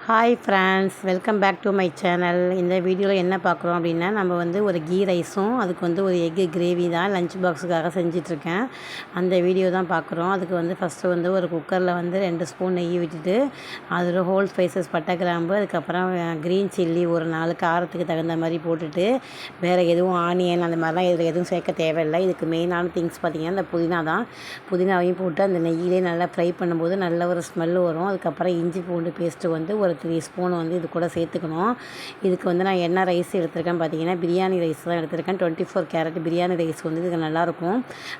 Hi friends, welcome back to my channel. இந்த வீடியோவில் என்ன பார்க்குறோம் அப்படின்னா, நம்ம வந்து ஒரு கீ ரைஸும் அதுக்கு வந்து ஒரு எக்கு கிரேவி தான் லஞ்ச் பாக்ஸுக்காக செஞ்சிட்ருக்கேன். அந்த வீடியோ தான் பார்க்குறோம். அதுக்கு வந்து ஃபஸ்ட்டு வந்து ஒரு குக்கரில் வந்து 2 ஸ்பூன் நெய் விட்டுட்டு அதில் ஹோல் ஸ்பைசஸ் பட்டை கிராம்பு, அதுக்கப்புறம் க்ரீன் சில்லி ஒரு 4 காரத்துக்கு தகுந்த மாதிரி போட்டுட்டு, வேறு எதுவும் ஆனியன் அந்த மாதிரிலாம் இதில் எதுவும் சேர்க்க தேவையில்லை. இதுக்கு மெயினான திங்ஸ் பார்த்திங்கன்னா இந்த புதினா தான். புதினாவையும் போட்டு அந்த நெய்யிலே நல்லா ஃப்ரை பண்ணும்போது நல்ல ஒரு ஸ்மெல் வரும். அதுக்கப்புறம் இஞ்சி பூண்டு பேஸ்ட்டு வந்து ஒரு 3 ஸ்பூன் வந்து இது கூட சேர்த்துக்கணும். இதுக்கு வந்து நான் என்ன ரைஸ் எடுத்திருக்கேன் பார்த்தீங்கன்னா, பிரியாணி ரைஸ் தான் எடுத்திருக்கேன். 24 கேரட் பிரியாணி ரைஸ் வந்து இதுக்கு நல்லாயிருக்கும்.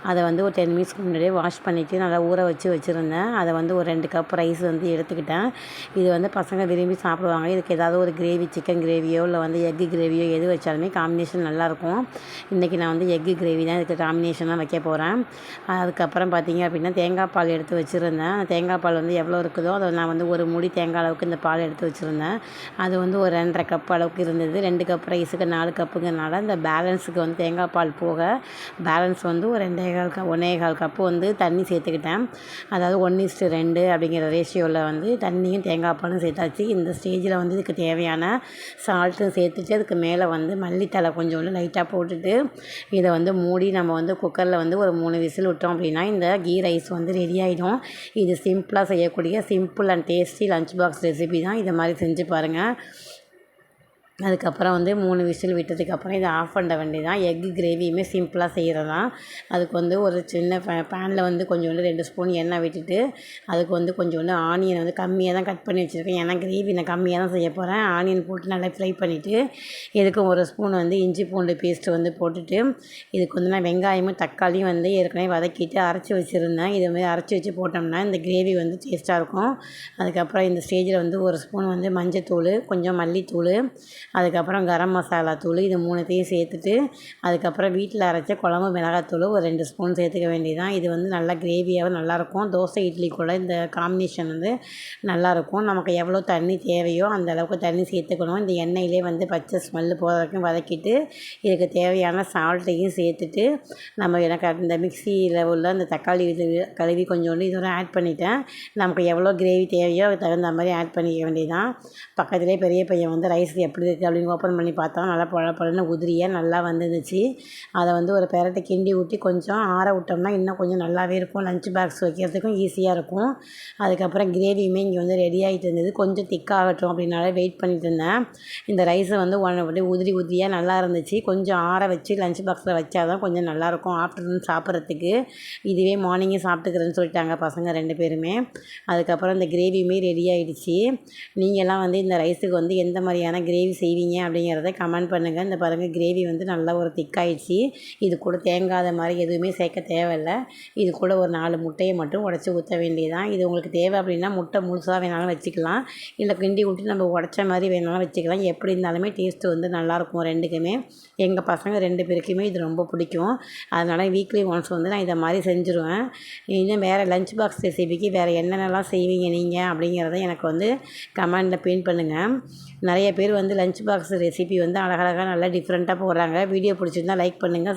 அதை வந்து ஒரு 10 மினிட்ஸ்க்கு முன்னாடியே வாஷ் பண்ணிவிட்டு நல்லா ஊற வச்சுருந்தேன். அதை வந்து ஒரு 2 கப் ரைஸ் வந்து எடுத்துக்கிட்டேன். இது வந்து பசங்க விரும்பி சாப்பிடுவாங்க. இதுக்கு ஏதாவது ஒரு கிரேவி, சிக்கன் கிரேவியோ இல்லை வந்து எக்கு கிரேவியோ எது வச்சாலுமே காம்பினேஷன் நல்லாயிருக்கும். இன்றைக்கி நான் வந்து எக்கு கிரேவி தான் இதுக்கு காம்பினேஷனாக வைக்க போகிறேன். அதுக்கப்புறம் பார்த்திங்க அப்படின்னா, தேங்காய் பால் எடுத்து வச்சுருந்தேன். தேங்காய் பால் வந்து எவ்வளோ இருக்குதோ அதை நான் வந்து ஒரு முடி தேங்காய் அளவுக்கு இந்த பால் எடுத்து வச்சுருந்தேன். அது வந்து ஒரு 2.5 கப் அளவுக்கு இருந்தது. 2 கப் ரைஸுக்கு 4 கப்புங்கிறனால இந்த பேலன்ஸுக்கு வந்து தேங்காய் பால் போக பேலன்ஸ் வந்து ஒரு 1.25 கப்பு வந்து தண்ணி சேர்த்துக்கிட்டேன். அதாவது 1:2 அப்படிங்கிற ரேஷியோவில் வந்து தண்ணியும் தேங்காய் பாலும் சேர்த்தாச்சு. இந்த ஸ்டேஜில் வந்து இதுக்கு தேவையான சால்ட்டும் சேர்த்துட்டு, அதுக்கு மேலே வந்து மல்லித்தலை கொஞ்சோண்டு லைட்டாக போட்டுட்டு இதை வந்து மூடி நம்ம வந்து குக்கரில் வந்து ஒரு 3 விசில் விட்டோம் அப்படின்னா இந்த கீ ரைஸ் வந்து ரெடி ஆகிடும். இது சிம்பிளாக செய்யக்கூடிய simple and tasty lunch box recipe தான். இதை மாதிரி செஞ்சு பாருங்கள். அதுக்கப்புறம் வந்து 3 விசில் விட்டதுக்கப்புறம் இதை ஆஃப் பண்ண வேண்டியதான். எக்கு கிரேவியுமே சிம்பிளாக செய்கிறது தான். அதுக்கு வந்து ஒரு சின்ன பேனில் வந்து கொஞ்சோண்டு 2 ஸ்பூன் எண்ணெய் விட்டுட்டு, அதுக்கு வந்து கொஞ்சோண்டு ஆனியன் வந்து கம்மியாக தான் கட் பண்ணி வச்சுருக்கேன். ஏன்னா கிரேவி நான் கம்மியாக தான் செய்ய போகிறேன். ஆனியன் போட்டு நல்லா ஃப்ரை பண்ணிவிட்டு, இதுக்கு 1 ஸ்பூன் வந்து இஞ்சி பூண்டு பேஸ்ட்டு வந்து போட்டுட்டு, இதுக்கு வந்து நான் வெங்காயமும் தக்காளியும் வந்து ஏற்கனவே வதக்கிட்டு அரைச்சி வச்சுருந்தேன். இதை மாதிரி அரைச்சி வச்சு போட்டோம்னா இந்த கிரேவி வந்து டேஸ்ட்டாக இருக்கும். அதுக்கப்புறம் இந்த ஸ்டேஜில் வந்து 1 ஸ்பூன் வந்து மஞ்சத்தூள், கொஞ்சம் மல்லித்தூள், அதுக்கப்புறம் கரம் மசாலா தூள், இது 3த்தையும் சேர்த்துட்டு, அதுக்கப்புறம் வீட்டில் அரைச்ச குழம்பு மிளகாத்தூள் ஒரு 2 ஸ்பூன் சேர்த்துக்க வேண்டியதான். இது வந்து நல்லா கிரேவியாகவும் நல்லாயிருக்கும். தோசை இட்லி கூட இந்த காம்பினேஷன் வந்து நல்லாயிருக்கும். நமக்கு எவ்வளோ தண்ணி தேவையோ அந்த அளவுக்கு தண்ணி சேர்த்துக்கணும். இந்த எண்ணெயிலே வந்து பச்சை ஸ்மெல்லு போகிற வரைக்கும் வதக்கிட்டு, இதுக்கு தேவையான சால்ட்டையும் சேர்த்துட்டு, நம்ம எனக்கு இந்த மிக்சியில் உள்ள அந்த தக்காளி இது கழுவி கொஞ்சோண்டு இதோட ஆட் பண்ணிட்டேன். நமக்கு எவ்வளோ கிரேவி தேவையோ அதுக்கு தகுந்த மாதிரி ஆட் பண்ணிக்க வேண்டியதான். பக்கத்துலேயே பெரிய பையன் வந்து ரைஸ் எப்படி இருக்குது அப்படின்னு ஓப்பன் பண்ணி பார்த்தா நல்லா பழன்னு உதிரியாக நல்லா வந்துருந்துச்சு. அதை வந்து ஒரு பெரட்டை கிண்டி ஊற்றி கொஞ்சம் ஆற விட்டோம்னா இன்னும் கொஞ்சம் நல்லாவே இருக்கும். லஞ்ச் பாக்ஸ் வைக்கிறதுக்கும் ஈஸியாக இருக்கும். அதுக்கப்புறம் கிரேவியுமே இங்கே வந்து ரெடி ஆகிட்டு இருந்தது. கொஞ்சம் திக்காகட்டும் அப்படின்னாலே வெயிட் பண்ணிட்டு இருந்தேன். இந்த ரைஸை வந்து அப்படியே உதிரியாக நல்லா இருந்துச்சு. கொஞ்சம் ஆற வச்சு லஞ்ச் பாக்ஸில் வச்சா தான் கொஞ்சம் நல்லாயிருக்கும் ஆஃப்டர்நூன் சாப்பிட்றதுக்கு. இதுவே மார்னிங்கே சாப்பிட்டுக்கிறேன்னு சொல்லிட்டாங்க பசங்க 2 பேருமே. அதுக்கப்புறம் இந்த கிரேவியுமே ரெடி ஆகிடுச்சு. நீங்கள்லாம் வந்து இந்த ரைஸுக்கு வந்து எந்த மாதிரியான கிரேவி செய்வீங்க அப்படிங்கிறத கமெண்ட் பண்ணுங்கள். இந்த பாருங்கள் கிரேவி வந்து நல்லா ஒரு திக்காயிடுச்சு. இது கூட தேங்காத மாதிரி எதுவுமே சேர்க்க தேவையில்லை. இது கூட ஒரு 4 முட்டையை மட்டும் உடச்சி ஊற்ற வேண்டியதான். இது உங்களுக்கு தேவை அப்படின்னா முட்டை முழுசாக வேணாலும் வச்சுக்கலாம், இல்லை கிண்டி விட்டு நம்ம உடச்ச மாதிரி வேணாலும் வச்சுக்கலாம். எப்படி இருந்தாலுமே டேஸ்ட்டு வந்து நல்லாயிருக்கும் 2க்குமே. எங்கள் பசங்க 2 பேருக்குமே இது ரொம்ப பிடிக்கும். அதனால் வீக்லி ஒன்ஸ் வந்து நான் இதை மாதிரி செஞ்சுருவேன். இன்னும் வேறு லஞ்ச் பாக்ஸ் ரெசிபிக்கு வேறு என்னென்னலாம் செய்வீங்க நீங்கள் அப்படிங்கிறத எனக்கு வந்து கமெண்டில் பின் பண்ணுங்கள். நிறைய பேர் வந்து லஞ்ச் பாக்ஸ் ரெசிபி வந்து அழகழகாக நல்லா டிஃப்ரெண்ட்டாக போடுறாங்க. வீடியோ பிடிச்சிருந்தால் லைக் பண்ணுங்கள்.